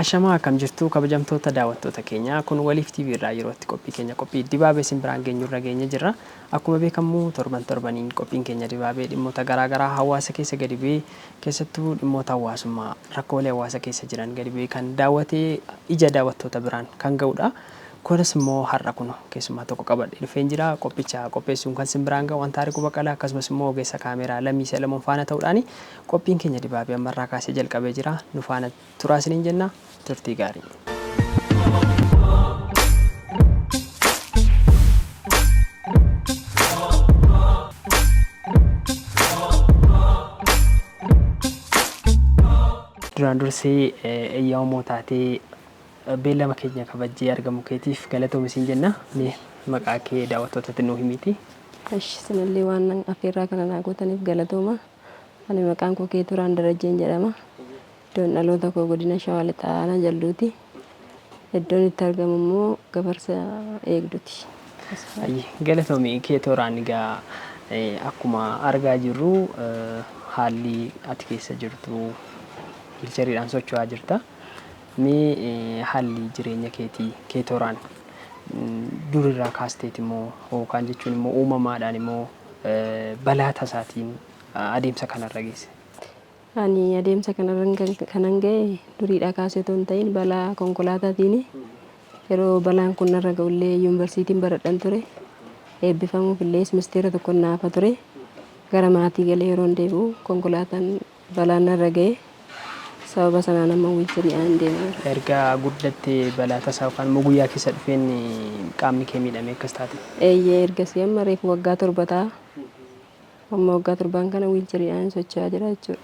Ashamaa akkam jirtu kabajamtoota daawwattoota keenya kun waliif TV irraa yeroo itti qophii keenya qophii dibaabee simbiraan geenyurra geenye jirra. Akkuma beekamu torbaniin qophiin keenya dibaabee dhimmoota garaagaraa hawaasa keessa gadi bu'ee keessattuu dhimmoota hawaasummaa rakkoolee hawaasa keessa jiran gadi bu'ee kan daawwatee ija daawwattoota biraan kan ga'udha. Kunis immoo har'a kun keessumaa tokko qabadhee dhufee jira. Qophicha qopheessuun kan simbiraan ga'u waan taariku Baqqalaa akkasumas immoo ogeessa kaameeraa Lammii Salamoon faana ta'uudhaan qophiin keenya dibaabee ammarraa kaasee jalqabee jira. Nu faana turaa isiniin jenna. Turtii gaarii. Duraan dursee eeyyamamoo taatee beellama keenya kabajjee argamu keetiif galatoomi siin jenna. Mee maqaa kee daawwattootatti nuu himiti. Sinillee waan affeerraa kana naa gootaniif galatooma. Ani maqaan koo Keeturaan Darajjeen jedhama. Iddoon dhaloota koo godina Shawaa Lixaa Aanaa Jalduuti. Iddoon itti argamu immoo Gafarsa Eegduuti. Galatoomi Keeturaan egaa akkuma argaa jirru haalli ati keessa jirtu bilchariidhaan socho'aa jirta. Mee haalli jireenya keetii Keeturaan durirraa kaasteeti immoo yookaan jechuun immoo uumamaadhaan immoo balaa tasaatiin adeemsa kanarra geesse? Ani adeemsa kanarra kanan ga'e duriidhaa kaasee otoo hin ta'in balaa konkolaataatiin yeroo balaan kun narra ga'ullee yuunivarsiitiin baradhan ture. Eebbifamuuf illee ministeera tokko naafa ture. Gara maatii galee yeroo deebi'u konkolaataan balaan narra ga'e. Sababa sanaan amma wiilchariidhaan deemaa jira. Erga guddattee balaa tasaa yookaan immoo guyyaa keessa dhufeen qaamni kee miidhamee akkas taate? Eeyyee ergasii amma reefu waggaa 7 ta'a. Amma waggaa 7 kana wiilchariidhaan socho'aa jira jechuudha.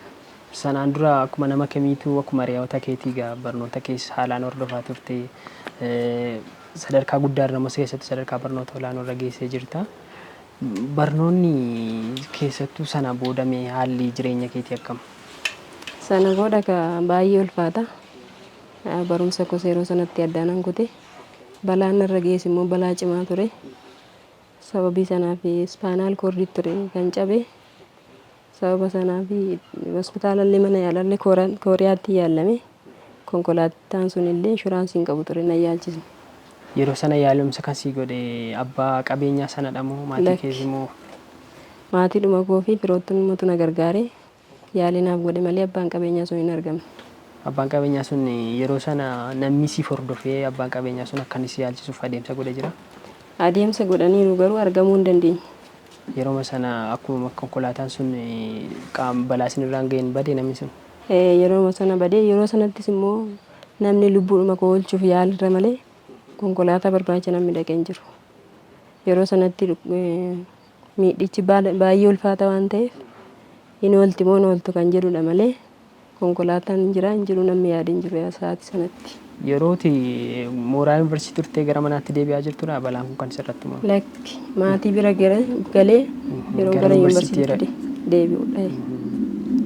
Sanaan dura akkuma nama kamiituu akkuma hiriyoota keetii egaa barnoota keessa haalaan hordofaa turte sadarkaa guddaa irra mos keessatti sadarkaa barnoota olaanoo irra geessee jirta. Barnoonni keessattuu sana boodamee haalli jireenya keetii akkam? Sana booda baay'ee ulfaata. Barumsa koo yeroo sanatti addaan kute. Balaan narra geesse immoo balaa cimaa ture. Sababii sanaaf ispaanaal koordii ture kan cabe. Sababa sanaaf hospitaalallee mana yaalallee Kooriyaatti yaalame. Konkolaataan sun illee inshuraansiin qabu ture na yaalchise. Yeroo sana yaalumsa kan sii godhe abbaa qabeenyaa sanadha moo maatii keessa moo? Maatiidhuma koo fi firoottumatu na gargaare. Yaalinaaf godhe malee abbaan qabeenyaa sun hin argamne. Abbaan qabeenyaa sun yeroo sana namni siif hordofee abbaan qabeenyaa sun akka inni si yaalchisuuf adeemsa godhe jira? Adeemsa godhaniiru garuu argamuu hin dandeenye. Yeroo sana akkuma konkolaataan sun balaa isinirraan ga'een badee namni sun? Yeroo sana badee yeroo sanattis immoo namni lubbuudhuma koo oolchuuf yaalirra malee konkolaataa barbaacha namni dhaqee hin jiru. Yeroo sanatti miidhichi baay'ee ulfaata waan ta'eef hin oolti moo hin ooltu kan jedhudha malee konkolaataan hin jiru namni yaade hin jiru sa'aatii sanatti. Yerooti mooraa yuunivarsiitii turtee gara manaatti deebi'aa jirtudha balaan kun kan sirratti moo? Lakki maatii bira galee yeroo gara yuunivarsiitii deebi'udha.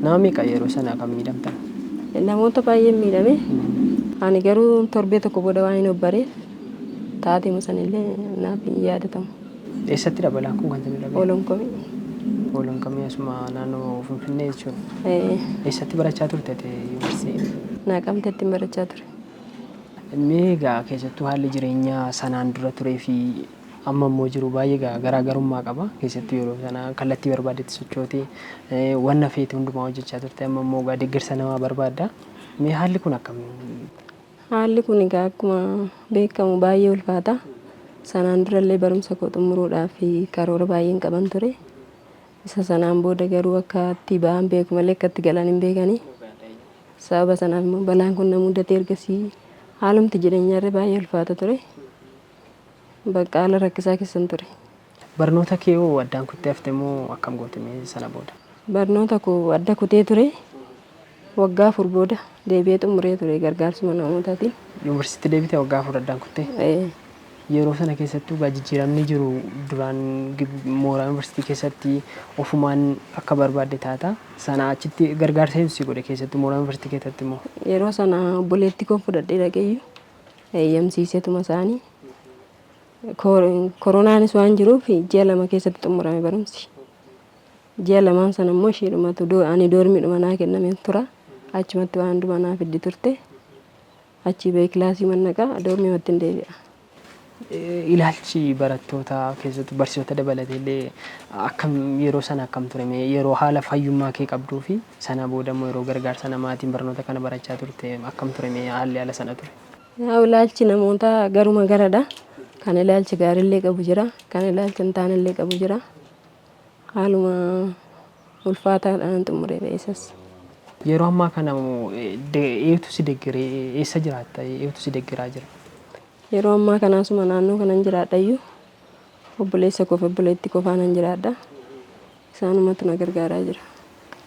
Nama meeqa yeroo sana kan miidhamtan? Namoota baay'ee miidhame. Ani garuu torbee tokko booda waan hin obbareef taatee sanillee naaf hin yaadatamu. Eessattidha balaan kun kan isinirra ga'e? Olonkomii. Olonkomii asuma naannoo Finfinnee jechuudha. Eessatti barachaa turte yuunivarsiitii? Naaqamteetti barachaa ture. Mee egaa keessattuu haalli jireenyaa sanaan dura turee fi amma immoo jiru baay'ee garaagarummaa qaba. Keessattuu yeroo sana kallattii barbaadetti sochootee wanna feete hundumaa hojjechaa turte amma immoo deeggarsa namaa barbaadda. Mee haalli kun akkamii? Haalli kun egaa akkuma beekamu baay'ee ulfaata. Sanaan durallee barumsa koo xumuruudhaaf karoora baay'een qaban ture. Isa sanaan booda garuu akka itti ba'an beeku malee akka itti galan hin beekani. Sababa sanaaf immoo balaan kun na mudatee ergasii haalumti jireenyaarra baay'ee ulfaata ture. Bakka haala rakkisaa keessan ture. Barnoota kee hoo addaan kuttee haftee moo akkam goote sana booda? Barnoota koo adda kutee ture. Waggaa 4 booda deebi'ee xumuree ture gargaarsuma namootaatiin. Yuunivarsiitii deebitee waggaa 4 addaan kuttee? Yeroo sana keessattuu jijjiiramni jiru duraan mooraa yuunivarsiitii keessatti ofumaan akka barbaadde taata. Sana achitti gargaarsa si godhe keessattuu mooraa yuunivarsiitii keessatti immoo? Yeroo sana obboleettii koo fudhadhee dhaqeeyyu eeyyamsiiseetuma isaanii. Koronaanis waan jiruuf ji'a 2 keessatti xumurame barumsi. Ji'a 2 sana immoo isheedhumatu ani doormiidhuma naa kenname tura. Achumatti waan hundumaa naa fiddi turte. achi ba'ee kilaasii mannaqaa doormii watti hin deebi'a. Ilaalchi barattoota keessattuu barsiisota dabalatee illee akkam yeroo sana akkam ture yeroo haala fayyummaa kee qabduu fi sana booda immoo yeroo gargaarsa namaatiin barnoota kana barachaa turte akkam ture haalli haala sana ture. Ilaalchi namoota garuma garadha. Kan ilaalchi gaariillee qabu jira. Kan ilaalchi hin taanellee qabu jira. Haaluma ulfaataadhaan xumuree ba'eessas. Yeroo ammaa kana eeguutu si deeggaree eessa jiraatta? Eeguutu si deeggaraa jira? Yeroo ammaa kanaasuma naannoo kanan jiraadhayyuu obboleessa koof obboleettii qofaanan jiraadha. Isaanumatu na gargaaraa jira.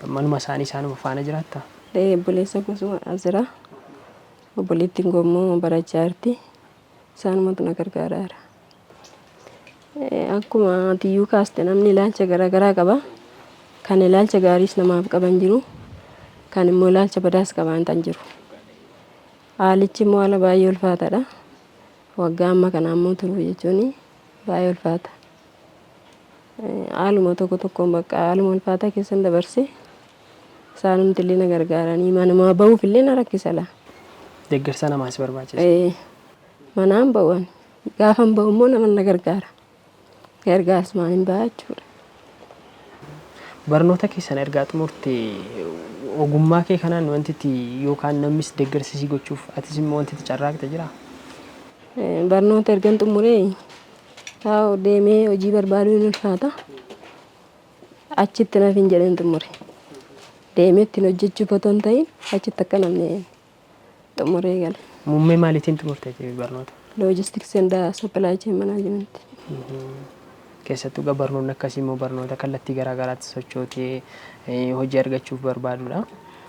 Manuma isaanii isaanuma faana jiraatta? Obboleessa koosuma as jira. Obboleettiin koo immoo barachaa jirti. Isaanumatu na gargaaraa jira. Akkuma tiyyuu kaaste namni ilaalcha garaagaraa qaba. Kan ilaalcha gaariis namaaf qaban jiru. Kan immoo ilaalcha badaas qaban tan jiru. Haalichi immoo haala baay'ee ulfaataadha. Waggaa amma kana ammoo turuu jechuun baay'ee ulfaata. Haaluma tokko tokkoon bakka haaluma ulfaataa keessan dabarse isaanumti illee na gargaaranii manuma ba'uuf illee na rakkisa laa. Deeggarsa namaas barbaachisa. Manaan ba'uun gaafan ba'u immoo nama na gargaara. Gargaarsa maaliin ba'a jechuudha. Barnoota keessan ergaa xumurte ogummaa kee kanaan wanti yookaan namnis deeggarsisii gochuuf atis immoo wanti carraaqte jira? Barnoota ergan xumuree taa'u deemee hojii barbaaduu ni ulfaata. Achitti naaf hin jedheen xumure. Deemee ittiin hojjechuuf otoo hin ta'in achitti akka namni xumuree gale. Muummee maaliitiin xumurte barnoota? Loojistiksii and Supply Chain Management. Keessattuu barnoonni akkasii immoo barnoota kallattii garaagaraatti sochootee hojii argachuuf barbaadudha.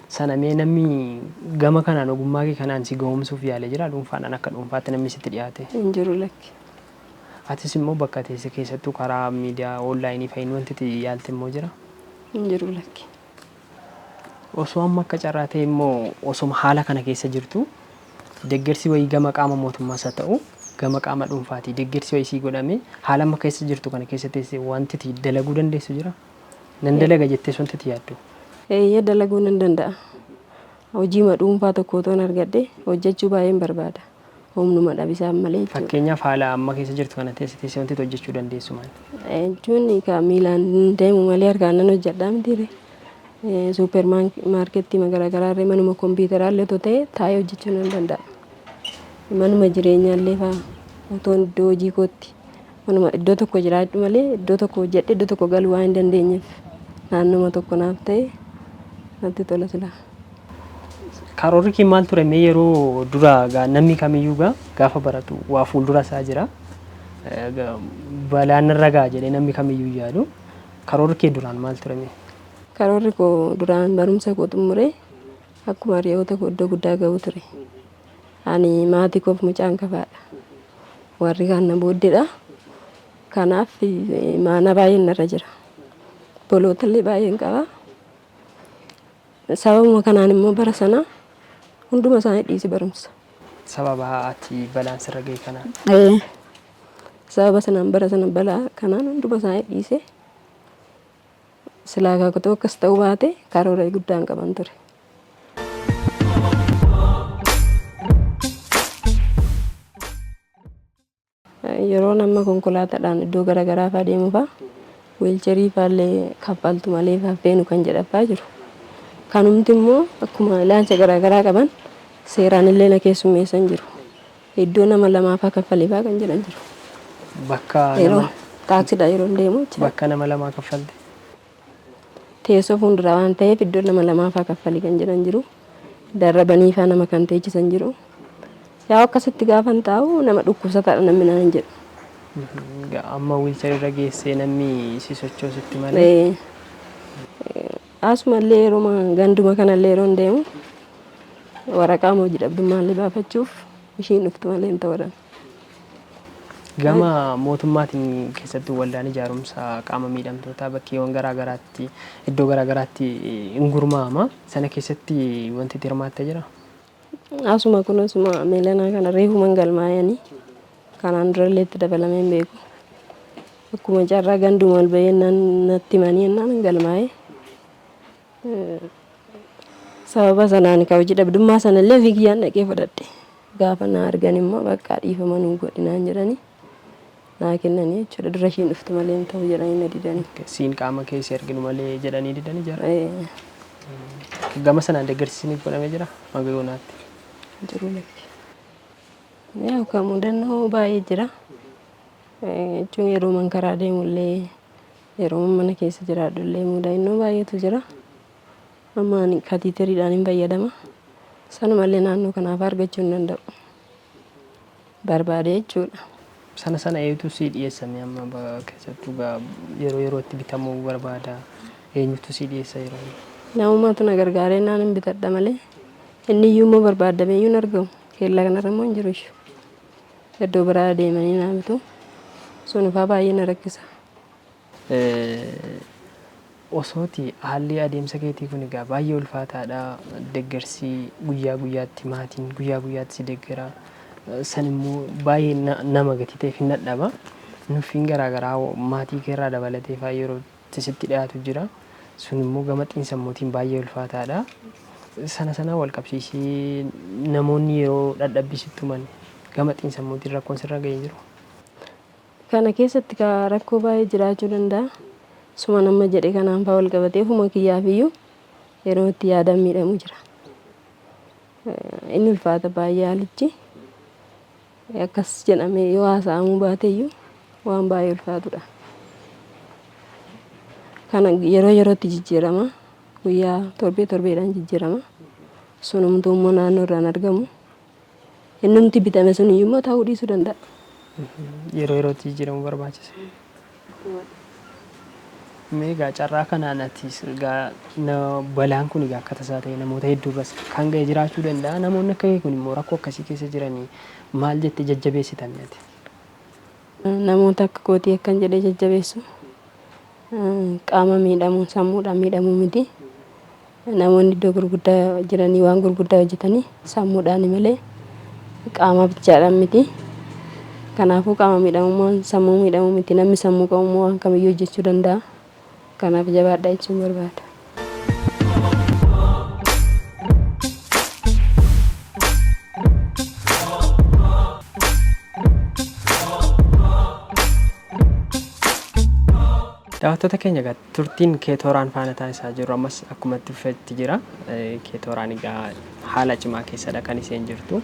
Sana mee namni gama kanaan ogummaa kee kanaan si gahumsuuf yaalee jira dhuunfaadhaan akka dhuunfaatti namni sitti dhiyaate? Hin jiru lakki. Atis immoo bakka teesse keessattuu karaa miidiyaa onlaayinii fa'iin wanti yaalte immoo jira? Hin jiru lakki. Osoo amma akka carraa ta'e immoo osoo haala kana keessa jirtu deeggarsi wayii gama qaama mootummaas haa ta'u gama qaama dhuunfaati deeggarsi wayii sii godhame haala amma keessa jirtu kana keessa teessee wanti dalaguu dandeessu jira? Nan dalaga jettees wanti yaaddu? Dalaguu nan danda'a. Hojii dhuunfaa tokko otoo argadhe hojjechuu baay'een barbaada. Humnuma dhabisaan malee jechuudha. Fakkeenyaaf haala amma keessa jirtu kana teessee wanti hojjechuu dandeessu maali? Jechuun miilaan deemu malee harkaan nan hojjedhaa miti. Suuper maarkettii garaagaraa irree manuma kompiitaraallee otoo ta'e taa'ee hojjechuu nan danda'a. Manuma jireenyaallee fa'aa otoo iddoo hojii kootti manuma iddoo tokko jiraadhu malee iddoo tokko hojjedhe iddoo tokko galuu waan hin dandeenyeef naannoma tokko naaf ta'e natti tola silaa. Karoorri kee maal ture yeroo dura namni kamiyyuu gaafa baratu waa fuuldura isaa jira. Balaan irra ga'a jedhee namni kamiyyuu yaadu. Karoorri kee duraan maal ture? Karoorri koo duraan barumsa koo xumuree akkuma hiriyoota koo iddoo guddaa ga'uu ture. Ani maatii koof mucaan kafaadha. Warri kaan na booddeedha. Kanaaf mana baay'een narra jira. Bolootallee baay'een qaba. Sababuma kanaan immoo bara sana hunduma isaanii dhiise barumsa. Sababa ati balaan sirra ga'e kanaan? Sababa sanaan bara sana balaa kanaan hunduma isaanii dhiise. Silaa kaakutoo akkas ta'uu baate karoora guddaan qaban ture. Yeroo nama konkolaataadhaan iddoo garaagaraa fa'aa deemu fa'aa wiilcharii fa'aallee kaffaltu malee feenu kan jedhamaa jiru. Kanumti immoo akkuma ilaalcha garaagaraa qaban seeraan illee na keessummeessan jiru. Iddoo nama lamaa fa'aa kaffalee fa'aa kan jedhan jiru. Bakka yeroo taaksiidha yeroo deemu bakka nama lamaa kaffalte. Teessoo fuuldura waan ta'eef iddoo nama lamaa fa'aa kaffalee kan jedhan jiru. Darrabanii fa'aa nama kan teechisan jiru. Yaa akkasitti gaafan taa'u nama dhukkubsataadha namni naan jedhu. Amma wiilcharii irra geessee namni si sochoositti malee. Asumallee yeroo ganduma kanallee yeroo deemu waraqaa hojii dhabdummaallee baafachuuf ishiin dhuftu malee hin ta'uudhaan. Gama mootummaatiin keessattuu waldaan ijaarumsa qaama miidhamtootaa bakkeewwan garaagaraatti iddoo garaagaraatti hin gurmaa'ama. Sana keessatti wanti itti hirmaattee jira? Asuma kunuunsuma meelanaa kana reefuman galmaa'anii kanaan durallee itti dabalamee hin beeku. Akkuma carraa ganduma ol bahee natti himanii ennaan galmaa'ee. Sababa sanaan ka hojii dhabdummaa sanallee fiigiyyaan dhaqee fudhadhe. Gaafa na argan immoo bakka dhiifama nuu godhinaan jedhanii naa kennanii jechuudha. Dura ishiin dhufte malee hin ta'u jedhanii na didanii. Siin qaama keessi arginu malee jedhanii didanii jira. Gama sanaan deeggarsiisniif godhamee jira hanga yoonaatti. Jiru lakki. Yaa kan mudannoo baay'ee jira. Jechuun yeroo man karaa deemullee yeroo mana keessa jiraadhullee mudannoo baay'eetu jira. Amma ani katiiteriidhaan hin fayyadama. Sanumallee naannoo kanaaf argachuu hin danda'u. Barbaade jechuudha. Sana eenyutu si dhiyeessame amma keessattuu yeroo yerootti bitamuu barbaada. Eenyutu si dhiyeessa yeroo? Namummaatu na gargaaree naan hin bitadha malee inni iyyuu immoo barbaadamee iyyuu hin argamu. Keellaa kanarra immoo hin jiru ishee. Iddoo biraa deemanii naa bitu. Sun ifaa baay'ee na rakkisa. Osooti haalli adeemsa keetii kun egaa baay'ee ulfaataadha. Deeggarsi guyyaa guyyaatti maatiin guyyaa guyyaatti si deeggara. San immoo baay'ee nama gati ta'eef hin dadhaba. Nuffiin garaagaraa maatii keerraa dabalatee fa'aa yeroo sitti dhiyaatu jira. Sun immoo gama xiinsammuutiin baay'ee ulfaataadha. Sana wal qabsiisii namoonni yeroo dadhabbisitti himan gama xiinsammuutiin rakkoon sirra ga'ee jiru. Kana keessatti rakkoo baay'ee jiraachuu danda'a. Suma nama jedhe kanaan fa'aa wal qabatee ofuma kiyyaaf iyyuu yeroo itti yaadaan miidhamu jira. Inni ulfaata baay'ee haalichi. Akkas jedhamee yoo haasa'amuu baate iyyuu waan baay'ee ulfaatudha. Kana yeroo yerootti jijjiirama. Guyyaa torbeedhaan jijjiirama. Sunumtuu immoo naannoo irraan argamu. Innumti bitame sun iyyuu immoo ta'uu dhiisuu danda'a. Yeroo yerootti jijjiiramuu barbaachisa. Meegaa carraa kanaan atis balaan kun egaa akka tasaa ta'e namoota hedduurras kan ga'e jiraachuu danda'a. Namoonni akka kun immoo rakkoo akkasii keessa jiranii maal jettee jajjabeessitan ati? Namoota akka kootii akkan jedhee jajjabeessu qaama miidhamuu sammuudhaan miidhamuu miti. Namoonni iddoo gurguddaa jiranii waan gurguddaa hojjetanii sammuudhaan malee qaama bichaadhaan miti. Kanaafuu qaama miidhamuu sammuu miidhamuu miti. Namni sammuu qabu waan kamiyyuu hojjechuu danda'a. Kanaaf jabaadhaa jechuun barbaada. Daawwattoota keenya egaa turtiin keetooraan faana taasisaa jiru ammas akkuma itti fufetti jira. Keetooraan egaa haala cimaa keessadha kan isheen jirtu.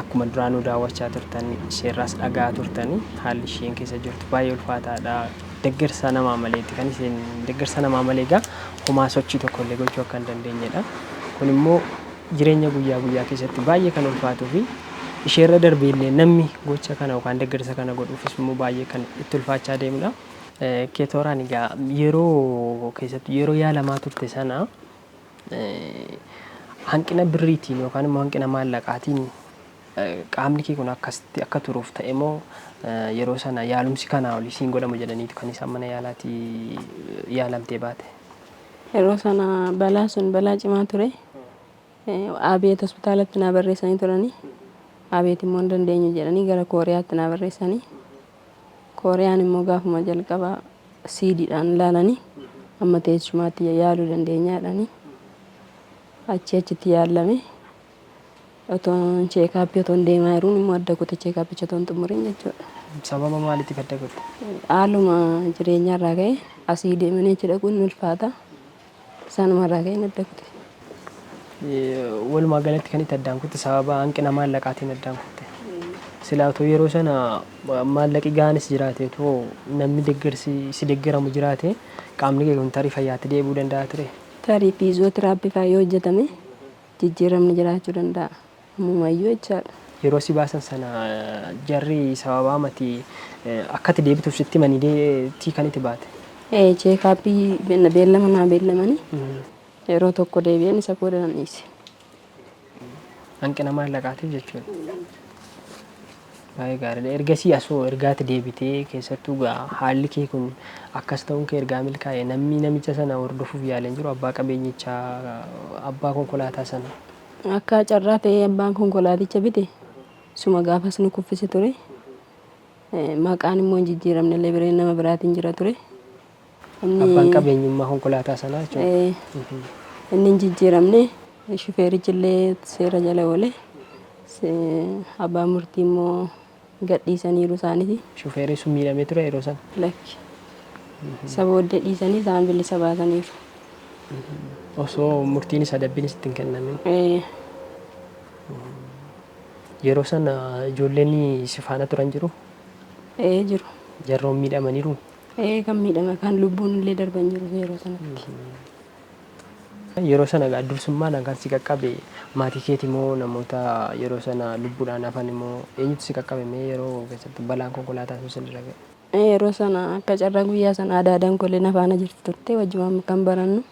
Akkuma duraanuu daawwachaa turtan isheerraas dhagaa turtanii haalli isheen keessa jirtu baay'ee ulfaataadha. Deeggarsa namaa maleetti kan isheen deeggarsa namaa malee egaa homaa sochii tokkollee gochuu akka hin dandeenyedha. Kun immoo jireenya guyyaa guyyaa keessatti baay'ee kan ulfaatuu fi isheerra darbeellee namni gocha kana yookaan deeggarsa kana godhuufis immoo baay'ee kan itti ulfaachaa deemudha. Keetooraan egaa yeroo keessatti yeroo yaalamaa turte sana hanqina birriitiin yookaan immoo hanqina maallaqaatiin qaamni kee kun akkasitti akka turuuf ta'e moo yeroo sana yaalumsi kanaa olii siin godhamu jedhaniitu kan isaan mana yaalaatii yaalamtee baate? Yeroo sana balaa sun balaa cimaa ture. Abeet hospitaalatti naa barreessanii turanii. Abeet immoo hin dandeenyu jedhanii gara Kooriyaatti naa barreessanii. Kooriyaan immoo gaafuma jalqabaa siidiidhaan ilaalanii amma teessumaatti yaaluu dandeenya jedhanii achitti yaalame. Otoon cheekaappii otoon deemaa jiruun immoo adda kute cheekaappicha otoon xumuriin jechuudha. Sababa maaliitiif adda kutte? Haaluma jireenyarraa ka'e asii deemanii achi dhaquun ulfaata. Sanumarraa ka'e adda kute. Walumaa galatti kan itti addaan kutte sababa hanqina maallaqaatiin addaan kutte. Silaa otoo yeroo sana maallaqi gaanis jiraateetoo namni deeggarsi si deeggaramu jiraate qaamni kee kun tarii fayyaatti deebi'uu danda'a ture. Tarii fiizootiraappii fa'aa yoo hojjetame jijjiiramni jiraachuu danda'a. Ammumayyuu jechaadha. Yeroo si baasan sana jarri sababaa mati akkati deebituuf sitti manii kan itti baate. Cheekaappii beellama naa beellamanii yeroo tokko deebi'an isa booda nan dhiise. Hanqina maallaqaatiif jechuudha. Baay'ee gaariidha. Ergasii asoo ergaatti deebitee keessattuu haalli kee kun akkas ta'uun kee ergaa milkaa'e namicha sana hordofuuf yaaleen jiru abbaa qabeenyichaa abbaa konkolaataa sana. Akka carraa ta'ee abbaan konkolaaticha bite suma gaafas nu kuffise ture. Maqaan immoo hin jijjiiramne illee bireen nama biraatiin jira ture. Abbaan qabeenyummaa konkolaataa sanaa jechuudha. Inni hin jijjiiramne shufeerichi illee seera jala oole Abbaan murtii immoo gadhiisaniiru isaaniiti. Shufeerri sun miidhamee ture yeroo sana. Lakki. Isa booddee dhiisanii isaan bilisa baasaniiru. Osoo murtiin isa adabbiin sitti hin kennamin. Yeroo sana ijoolleen si faana turan jiru? Jiru. Jarroon miidhamaniiru? Kan miidhame kan lubbuun illee darban jiru yeroo sanatti. Yeroo sana dursummaadhaan kan si qaqqabe maatii keeti moo namoota yeroo sana lubbuudhaan hafan immoo eenyutu si qaqqabe mee yeroo keessatti balaan konkolaataa sun sirra ga'e? Yeroo sana akka carraa guyyaa sana aadaadhaan kolleen afaana jirti turte wajjumaan kan barannu.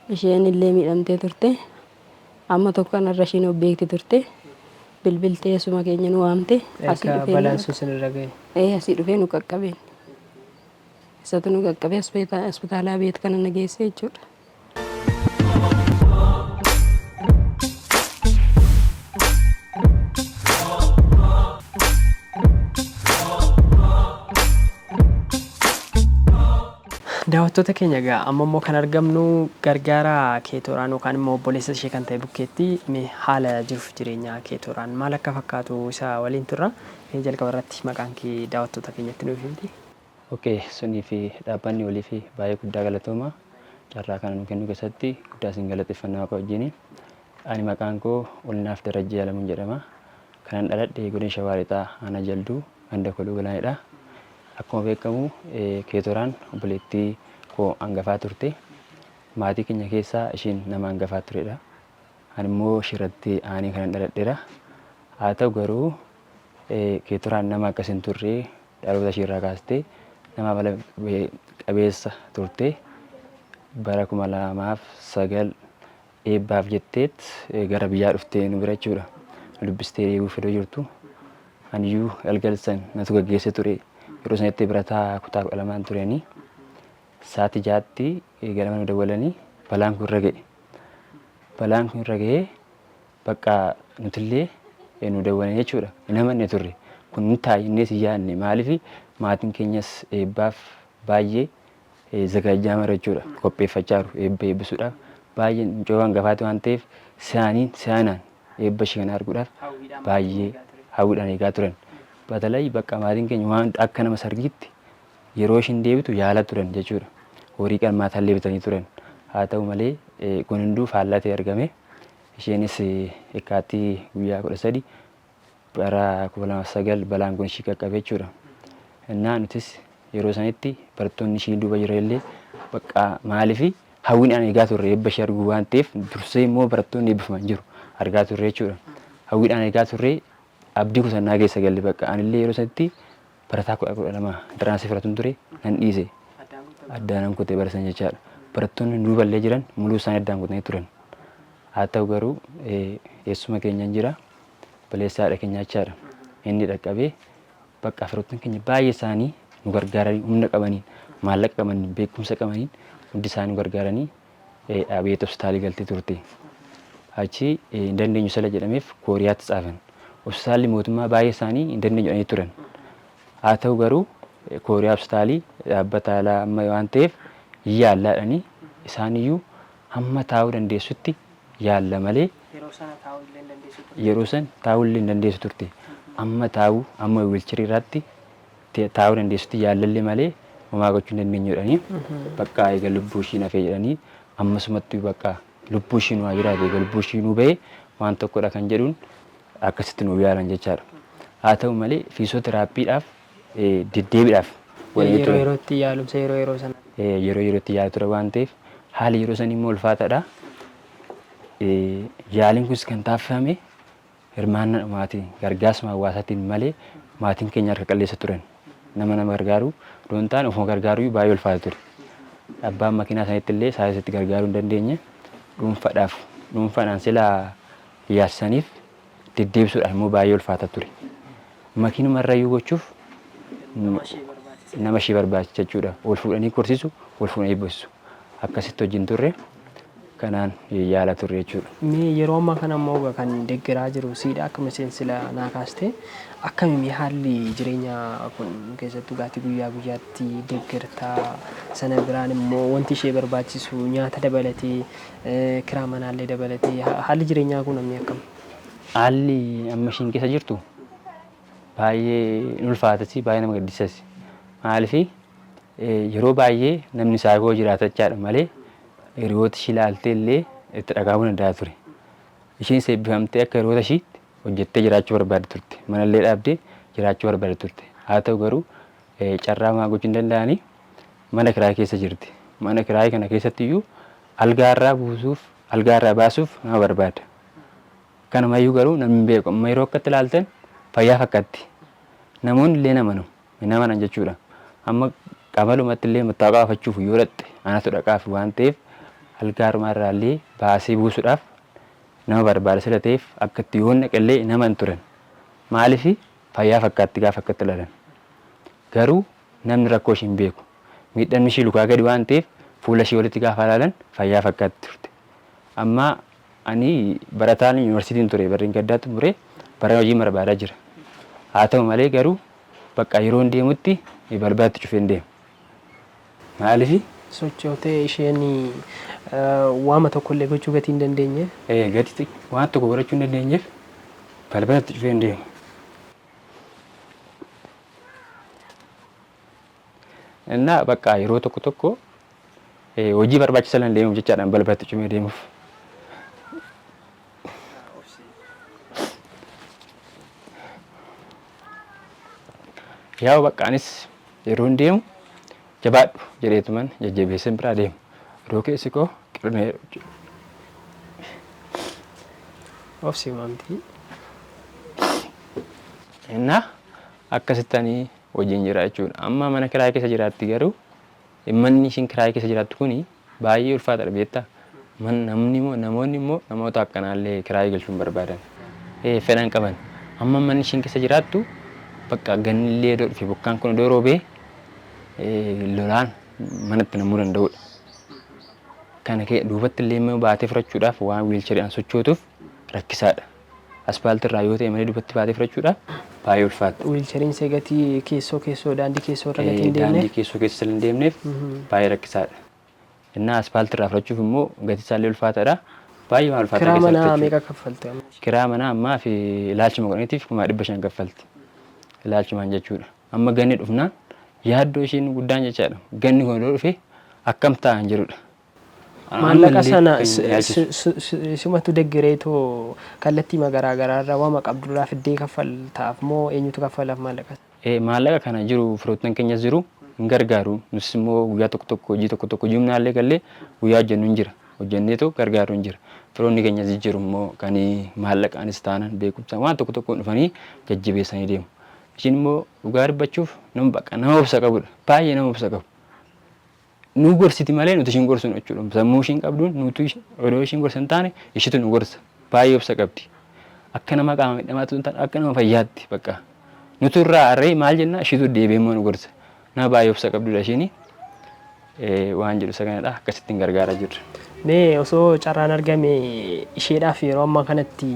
Isheen illee miidhamtee turte. Amma tokko kanarra isheen of beekti turte. Bilbiltee asuma keenya nu waamte. Akka balaan sun sirra ga'e? Asii dhufee nu qaqqabeen. Isatu nu qaqqabee hospitaalaa beet kana na geesse jechuudha. Daawwattoota keenya egaa amma immoo kan argamnu gargaara Keetoraan yookaan immoo obboleessa ishee kan ta'e Bukkeetti haala jiruuf jireenya Keetoraan maal akka fakkaatu isa waliin turra. Jalqaba irratti maqaan kee daawwattoota keenyatti nuuf himti. Sunii fi dhaabbanni olii fi baay'ee guddaa galatooma. Carraa kana nu kennu keessatti guddaa isin galateeffannaa akka wajjin. Ani maqaan koo Olnaaf Darajjee Alamuun jedhama. Kanan dhaladhe godina Shawaa Lixaa Aanaa Jalduu ganda Koluu Galaanidha. Akkuma beekamu Keetoraan obboleettii koo hangafaa turte. Maatii keenya keessaa isheen nama hangafaa turedha. Ani immoo ishirratti aanee kanan dhaladheera. Haa ta'u garuu Keetoraan nama akkas hin turre dhaloota isheerraa kaastee nama amala qabeessa turte. Bara 2009 eebbaaf jetteet gara biyyaa dhuftee nu bira jechuudha. Dubbistee eeguuf fedhoo jirtu. Aniyyuu galgalsan natu gaggeesse ture. Yeroo sanatti barataa kutaa 12 turanii sa'aatii 6tti ganama nu dawwalanii balaan kun irra ga'e. Balaan kun irra ga'ee bakka nutillee nu dawwalanii jechuudha. Hin amanne turre. Kun nu taa'inee si yaadne maaliif maatiin keenyas eebbaaf baay'ee zagaajjaa mara jechuudha. Qopheeffachaa jiru eebba eebbisuudhaaf baay'ee mucoo hangafaati waan ta'eef si'aanaan eebba ishee kana arguudhaaf baay'ee hawwiidhaan eegaa turan. Batalay bakka maatiin keenya waan akka nama sargiitti yeroo ishiin deebitu yaala turan jechuudha. Horii qalmaataan leebitanii turan. Haa ta'u malee kun hunduu faallaa ta'e argame. Isheenis yekkaatii guyyaa 13 bara 2009 balaan kun ishii qaqqabe jechuudha. Innaa nutis yeroo sanitti barattoonni ishii duuba jiranillee bakka maaliif hawwiidhaan eegaa turre eebba ishee arguu waan ta'eef dursee immoo barattoonni eebbifaman jiru argaa turre jechuudha. Hawwiidhaan eegaa turre abdii kutannaa keessa galle bakka anillee yeroo sanatti barataa 12 daraasii fudhatuun ture nan dhiise. Addaan kutee baratan jechaadha. Barattoonni duuballee jiran muluu isaanii addaan kutanii turan. Haa ta'u garuu eessuma keenya jira baleessaadha keenya jechaadha. Inni dhaqqabee bakka firoottan keenya baay'ee isaanii nu gargaaranii humna qabaniin maallaqa qabaniin beekumsa qabaniin hundi isaanii nu gargaaranii dhaabee hospitaalii galtee turte. Achi hin dandeenyu sala jedhameef Kooriyaatti tsaafan. Hospitaalli mootummaa baay'ee isaanii hin dandeenyu jedhanii turan. Haa ta'u garuu Kooriyaa hospitaalii dhaabbata alaa amma waan ta'eef yaallaadhanii isaaniyyuu hamma taa'uu dandeessutti yaalla malee yeroo san taa'uu illee hin dandeessu turte. Amma taa'uu amma wiilcharii irratti taa'uu dandeessutti yaallallee malee homaa gochuu hin dandeenyu jedhanii bakka eega lubbuu ishii hafee jedhanii ammasumatti bakka lubbuu ishii nu haa jiraate eega lubbuu ishii nu bahee waan tokkodha kan jedhuun akkasitti nu yaalan jechaadha. Haa ta'u malee fiizooteraapiidhaaf deddeebiidhaaf yeroo yerootti yaalumsa yeroo sana yeroo yerootti yaalu ture waan ta'eef haali yeroo san immoo ulfaataadha. Yaaliin kunis kan taasifame hirmaannaa maatii gargaarsa hawaasaatiin malee maatiin keenya harka qalleessa turan. Nama gargaaru doon ta'an ofuma gargaaruu baay'ee ulfaata ture. Abbaan makiinaa sanitti illee saayisatti gargaaruu hin dandeenye dhuunfaadhaan silaa yaassaniif deddeebisuudhaaf immoo baay'ee ulfaata ture. Makiinuma irrayyuu gochuuf nama ishee barbaachisa jechuudha. Ol fuudhanii korsiisu, ol fuudhanii eebbisu. Akkasitti wajjin turre kanaan yaala turre jechuudha. Yeroo ammaa kana immoo kan deeggaraa jiru siidha akkuma seensila naa kaaste akkamitti haalli jireenya kun keessattuu dhugaatii guyyaa guyyaatti deeggartaa sana biraan immoo wanti ishee barbaachisu nyaata dabalatee kiraa manaallee dabalatee haalli jireenyaa kun ammi akkam? haalli amma ishiin keessa jirtu baay'ee ulfaatasi baay'ee nama gaddisiisas. Maaliif yeroo baay'ee namni saakoo jiraatachaadha malee hiriyoota ishii ilaaltee illee itti dhagahamuu danda'a ture. Ishiin eebbifamtee akka hiriyoota ishiitti hojjettee jiraachuu barbaadde turte. Manallee dhaabdee jiraachuu barbaadde turte. Haa ta'u garuu carraa maa gochuu hin danda'anii mana kiraa keessa jirti. Mana kiraa kana keessatti iyyuu algaarraa baasuuf nama barbaada. Kanamayyuu garuu namni hin beeku. Amma yeroo akkatti ilaaltan fayyaa fakkaatti. Namoonni illee nama amanan jechuudha. Amma qamalumatti illee mattaawaqaa baafachuuf yoo dhaqxe anatu dhaqaaf waan ta'eef algaaruma irraallee baasee buusuudhaaf nama barbaada sila ta'eef akka itti yoo naqallee nama hin turan. Maaliif fayyaa fakkaatti gaafa akkatti ilaalan. Garuu namni rakkoo ishee hin beeku. Miidhamni ishee lukaa gadi waan ta'eef fuula ishee walitti gaafa ilaalan fayyaa fakkaatti turte. Amma ani barataan yuunivarsiitiin ture barriin gaddaatti muree bara hojii barbaadaa jira. Haa ta'u malee garuu bakka yeroo hin deemutti balbalatti cufee hin deemu. Maaliif? Sochootee isheen waama tokkollee gochuu gatii hin dandeenye. Gatii waan tokko godhachuu hin dandeenyeef balbalatti cufee hin deemu. Innaa bakka yeroo tokko hojii barbaachisaa lan deemuuf jechaadhaan balbalatti cufee deemuuf. Yaa bakka anis yeroo hin deemu jabaadhu jedheetuman jajjabeessan biraa deemu. Yeroo keessi koo qirnee ofsi maamtii. Innaa akkasittanii hojiin jira jechuudha. Amma mana kiraa keessa jiraatti garuu manni ishiin kiraa keessa jiraattu kuni baay'ee ulfaataadha beektaa. Namoonni immoo namoota akkanaallee kiraa galchuun barbaadan. Fedhan qaban. Amma manni ishiin keessa jiraattu bakka gannillee iddoo dhufe bokkaan kun iddoo roobee lolaan manatti namuu danda'udha. Kana duubatti illee immoo baatee fudhachuudhaaf waan wiilchariidhaan sochootuuf rakkisaadha. Aspaaltii irraa yoo ta'e malee duubatti baatee fudhachuudhaaf baay'ee ulfaata. Wiilchariin see gatii keessoo daandii keessoo irra gatii hin deemneef. Daandii keessoo keessa hin deemneef baay'ee rakkisaadha. Innaa aspaaltii irraa fudhachuuf immoo gatii isaallee ulfaataadha. Baay'ee waan ulfaata. Kiraa manaa meeqa kaffalte? Kiraa manaa ammaa fi ilaalchuma godhaniitiif 500 kaffalti. Ilaalchumaan jechuudha. Amma ganni dhufnaan yaaddoo ishiin guddaan jechaadha. Ganni kun yoo dhufe akkam ta'an jedhudha. Maallaqa sana simatu deggereetoo kallattii garaa garaarraa waama qabdurraa fiddee kaffaltaaf moo eenyutu kaffalaaf maallaqa? Maallaqa kana jiru firoottan keenyas jiru hin gargaaru. Nus immoo guyyaa tokko hojii humnaallee gallee guyyaa hojjennu hin jira. Hojjenneetoo gargaaru hin jira. Firoonni keenyas jiru immoo kan maallaqaanis taanan beekumsa waan tokko dhufanii jajjabeessanii deemu. Ishiin immoo dhugaa dubbachuuf nama obsa qabudha. Baay'ee nama obsa qabu. Nu gorsiti malee nuti ishiin gorsuun jechuudha. Sammuu ishiin qabduun nuti odoo ishiin gorsa hin taane ishiitu nu gorsa. Baay'ee obsa qabdi. Akka nama qaama miidhamaatu hin taane akka nama fayyaatti bakka. Nuti irraa harree maal jennaa ishiitu deebi'ee immoo nu gorsa. Nama baay'ee obsa qabdudha ishiin. Waan jedhu isa kanadha akkasittiin gargaaraa jirra. Mee osoo carraan argame isheedhaaf yeroo ammaa kanatti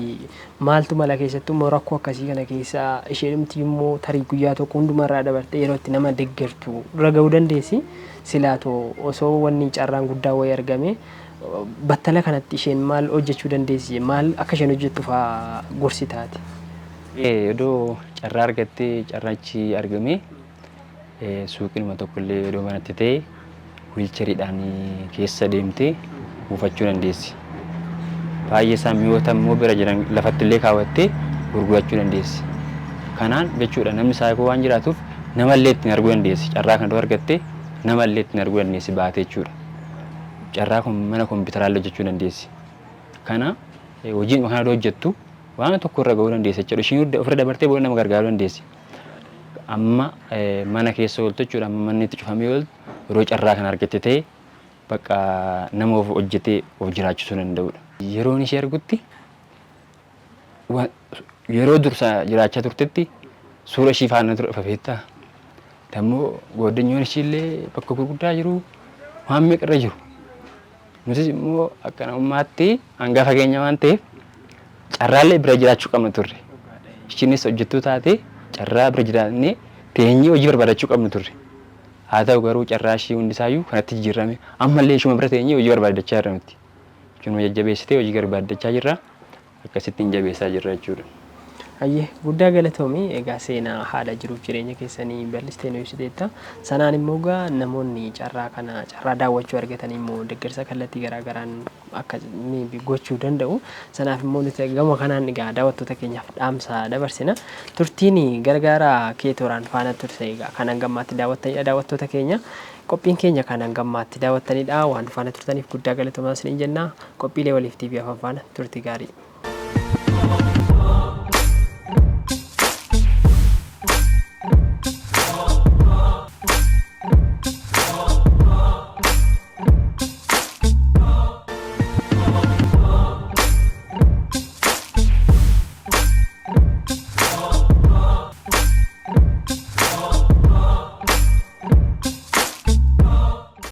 maaltu mala keessattuu immoo rakkoo akkasii kana keessa isheedhumti immoo tarii guyyaa tokko hundumarraa dabartee yeroo itti nama deeggartu dura gahuu dandeessi. Silaatoo osoo wanni carraan guddaa wayii argame battala kanatti isheen maal hojjechuu dandeessi? Maal akka isheen hojjettu fa'aa gorsi taati? Odoo carraa argattee carraachi argame suuqinuma tokkollee odoo manatti ta'e wiilchariidhaan keessa deemtee buufachuu dandeessi. Baay'ee isaa mi'oota immoo bira jiran lafatti illee kaawwattee gurgurachuu dandeessi. Kanaan jechuudha namni saayikoo waan jiraatuuf namallee ittiin arguu dandeessi. Carraa kana argattee namallee ittiin arguu dandeessi baatee jechuudha. Carraa kun mana kompiitaraallee hojjechuu dandeessi. Kana hojiin kana hojjettu waan tokko irra gahuu dandeessi jechuudha. Ishiin ofirra dabartee booda nama gargaaruu dandeessi. Amma mana keessa ooltu jechuudha. Amma manni itti cufamee ooltu yeroo carraa kana argatte ta'e bakka nama of hojjetee of jiraachisuu danda'udha. Yeroon ishee argutti yeroo dursa jiraachaa turtetti suura ishii faana ture fafeettaa. Dammoo godinyoon ishiillee bakka gurguddaa jiru waan meeqarra jiru. Nutis immoo akka namummaatti hanga fageenya waan ta'eef carraallee bira jiraachuu qabna turre. Ishiinis hojjettuu taate carraa bira jiraannee teenyee hojii barbaadachuu qabna turre. Haa ta'u garuu carraa ishii hundisaayyuu kanatti jijjiirame ammallee ishuma bira teenyee hojii barbaadachaa jirra nuti. Ishuma jajjabeessitee hojii barbaadachaa jirra. akkasittiin jabeessaa jirra jechuudha. Ayyee guddaa galatoomii egaa seenaa haala jiruuf jireenya keessanii bal'istee nu ibsiteetta. Sanaan immoo egaa namoonni carraa daawwachuu argatan immoo deeggarsa kallattii garaagaraan akka gochuu danda'u. Sanaaf immoo nuti gama kanaan egaa daawwattoota keenyaaf dhaamsa dabarsina. Turtiin gargaaraa kee tooraan faana turte egaa kan hangammaatti daawwattanidha daawwattoota keenya. Qophiin keenya kan hangammaatti daawwattanidha waan faana turtaniif guddaa galatoomaa isiniin jenna. Qophiilee waliif TV afaan faana turtii gaarii.